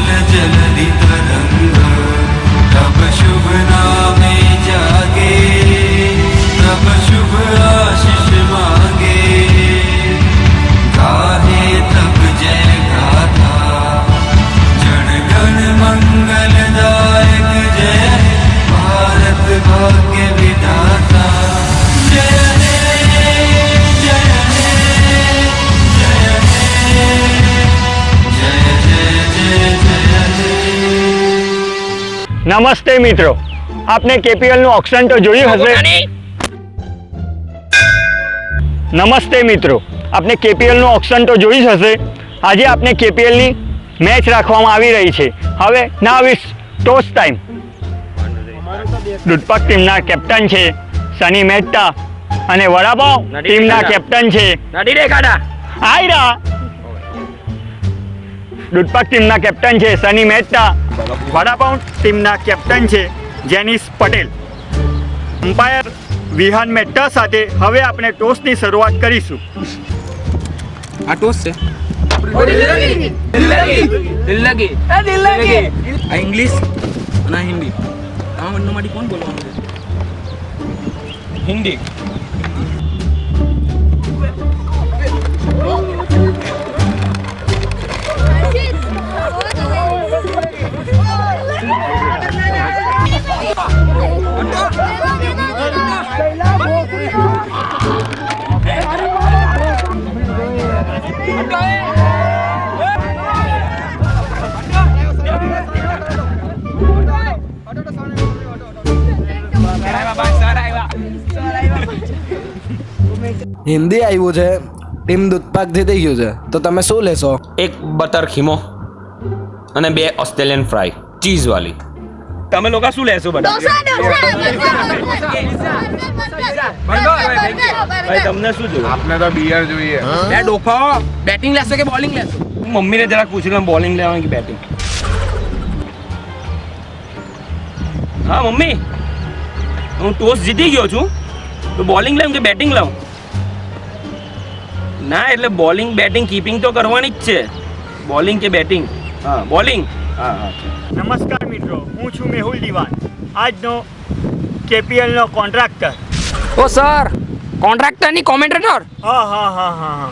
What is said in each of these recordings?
जल जलधि तरंग तब शुभ नामे जागे तब शुभ आशीष मांगे गाहे तब जय गाथा जन गण मंगलदायक जय भारत भाग्य विधाता जय हे जय हे जय हे जय जय जय जय हे। નમસ્તે મિત્રો, આપને કેપીએલ નું ઓક્શન તો જોયું હશે। નમસ્તે મિત્રો, આપને કેપીએલ નું ઓક્શન તો જોયું જ હશે। આજે આપને કેપીએલ ની મેચ રાખવામાં આવી રહી છે। હવે નાવ ઇઝ ટોસ ટાઈમ। દૂધપાક ટીમના કેપ્ટન છે સની મહેતા અને વડાપાવ ટીમના કેપ્ટન છે આયરા। દૂધપાક ટીમના કેપ્ટન છે સની મહેતા, વડાપાવ ટીમના કેપ્ટન છે જેનિસ પટેલ। અમ્પાયર વિહાન મહેતા સાથે હવે આપણે ટોસની શરૂઆત કરીશું। આ ટોસ છે આ ઇંગ્લિશ અને હિન્દી, આ બંનેમાંથી કોણ બોલવાનું છે? હિન્દી। હિન્દી આવ્યું છે, ટીમ દૂધપાક જીતી ગયું છે, તો તમે શું લેશો? એક બટર ખીમો અને 2 ઓસ્ટ્રેલિયન ફ્રાય ચીઝ વાલી। તમે લોકો શું લેશો બધા? ભાઈ તમને શું જોઈએ? આપને તો બિયર જોઈએ। બે ડોફા બેટિંગ લેશો કે બોલિંગ લેશો? મમ્મીને જરાક પૂછી લો બોલિંગ લેવાની કે બેટિંગ। હા મમ્મી, હું ટોસ જીતી ગયો છું તો બોલિંગ લઉં કે બેટિંગ લઉં? ના એટલે બોલિંગ બેટિંગ કીપિંગ તો કરવાની જ છે। બોલિંગ કે બેટિંગ? હા બોલિંગ। હા હા। નમસ્કાર મિત્રો, હું છું મેહુલ દિવાન, આજનો કેપીએલનો કોન્ટ્રાક્ટર। ઓ સર, કોન્ટ્રાક્ટર ની કોમેન્ટેટર? હા,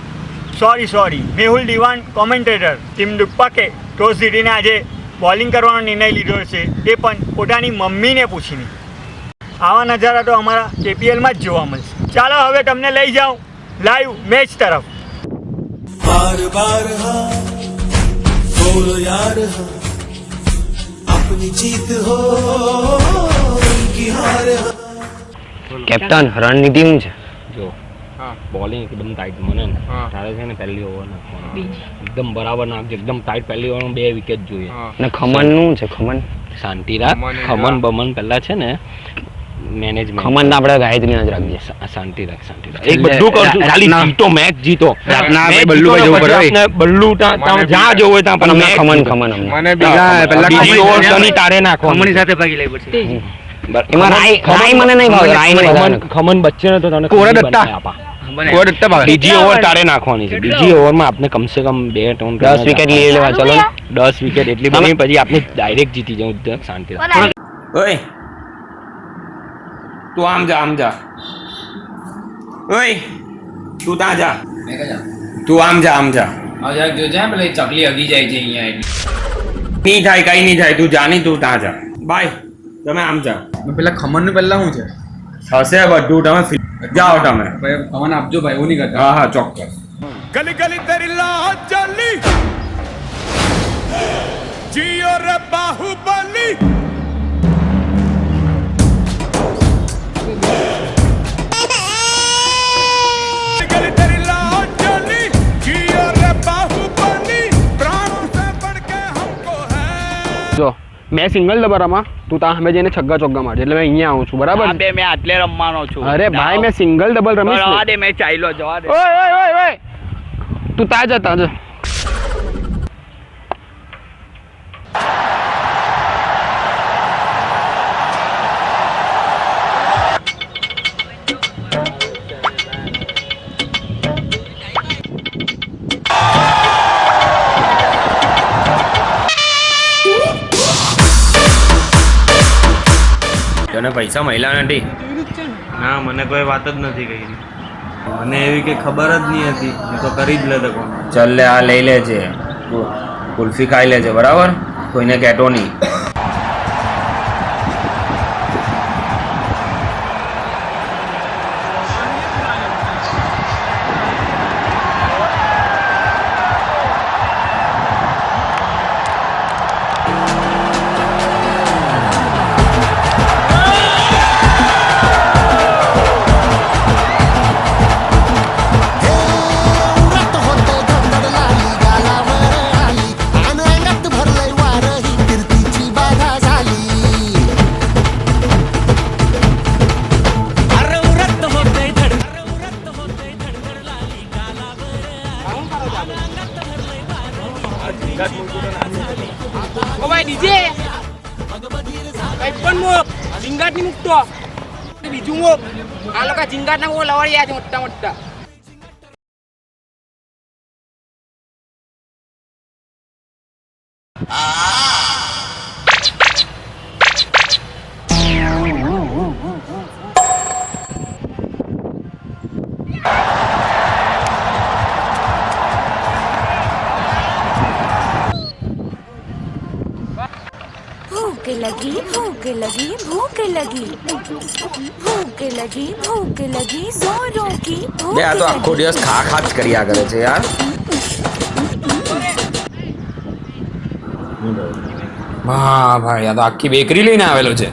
સોરી, મેહુલ દિવાન કોમેન્ટેટર। ટીમ દૂધપાકે ટોસ જીતીને આજે બોલિંગ કરવાનો નિર્ણય લીધો છે, એ પણ પોતાની મમ્મીને પૂછીને। આવા નજારા તો અમારા કેપીએલમાં જ જોવા મળશે। ચાલો હવે તમને લઈ જાઉં લાઈવ મેચ તરફ। बार बार हाँ बोलो यार हाँ अपनी जीत हो उनकी हार हाँ। કેપ્ટન રણનીતિ શું છે? જો બોલિંગ એકદમ ટાઈટ મને ને તારે છે ને પહેલી ઓવર નાખવાનું એકદમ બરાબર નાખજો, એકદમ ટાઈટ પહેલી ઓવરમાં 2 વિકેટ જોઈએ। ને ખમન નું છે? ખમન શાંતિ રાખ, ખમન બમન પહેલા છે ને મેનેજમેન્ટ, ખમન ના આપણે ગાયત્રી જ રાખજે। શાંતિ રાખ એક બધું કરશું, ખાલી જીતો, મેચ જીતો। રાતના આપણે બલ્લુભાઈ જવું પડે, બલ્લુ ત્યાં જ્યાં જવું હોય ત્યાં પણ ખમન મને પહેલા બીજી ઓવર સની તારે નાખો, ખમણની સાથે ભાગી લેવી પડશે। એમાં રાઈ મને નહીં ભાવે, રાઈ ને ખમન બચ્ચે ને તો તને કોરડત્તા આપા, કોરડત્તા ભાવે। બીજી ઓવર તારે નાખવાની છે, બીજી ઓવરમાં આપણે કમસે કમ 2 ટર્ન 10 વિકેટ લઈ લેવા। ચલો 10 વિકેટ એટલી બધી, પછી આપણે ડાયરેક્ટ જીતી જવું। શાંતિ રાખ। ઓય તું આમ જા ઓય તું ત્યાં જા, તું આમ જા ચકલી હગી જાય છે અહીંયા। નહીં થાય, કઈ નહીં થાય, તું જા નહીં, તું ત્યાં જા। બાય, તમે આમ જા। પેલા ખમણ નું પહેલા શું છે? હશે બધું, તમે જાઓ તમે ખમણ આપજો ભાઈ, એવું નહીં કરતા। હા હા ચોક્કસ। गली गली तेरी लाज चली जियो रे बाहुबली। गली तेरी लाज चली जियो रे बाहुबली प्राण से बढ़ के हमको है। જો મેં સિંગલ દબારામાં તું ત્યાં અમે જઈને છગ્ગા ચોગ્ગા મારજે, એટલે મેં અહીંયા આવું છું, બરાબર? બે મેં આટલે રમવાનો છું। અરે ભાઈ મેં સિંગલ ડબલ રમીશ જવા ને। દે, મેં ચાલ્યો જવા દે। ઓય તું ત્યાં જા। તને પૈસા મળ્યા નથી? ના, મને કોઈ વાત જ નથી કરી. મને એવી કે ખબર જ નહીં હતી. હું તો કરી જ લેતો કોણ. ચાલ લે, આ લઈ લેજે, કુલ્ફી ખાઈ લેજે, બરાબર? કોઈને કહેતો નહીં. ઓ ભાઈ ડીજે કઈ પણ મૂક, ઝીંગાટ ની મૂકતો, બીજું મૂક. આ લોકો ઝીંગાટ ના લવાડિયા છે મોટા મોટા. भूख लगी भूख लगी भूख लगी भूख लगी भूख लगी जोरों की भूख બે આ તો આખો દિવસ ખા જ કર્યા કરે છે યાર. હા ભાઈ, આ તો આખી બેકરી લઈને આવેલો છે.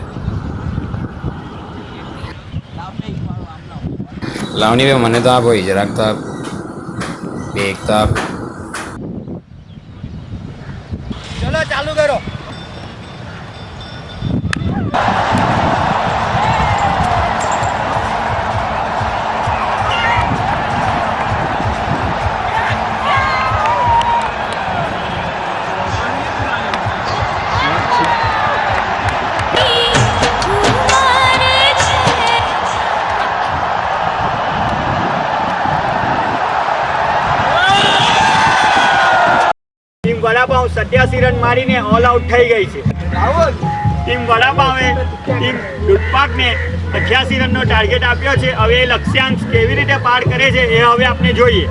લાવણી ભાઈ, મને તો આ ભાઈ જરાક તો બેક તો ચલો ચાલુ કરો. ટીમ વડાપાઉં 87 રન મારીને ઓલ આઉટ થઈ ગઈ છે. ટીમ વડાપાઉએ ટીમ દૂધપાકને 88 રનનો ટાર્ગેટ આપ્યો છે. હવે એ લક્ષ્યાંક કેવી રીતે પાર કરે છે એ હવે આપણે જોઈએ.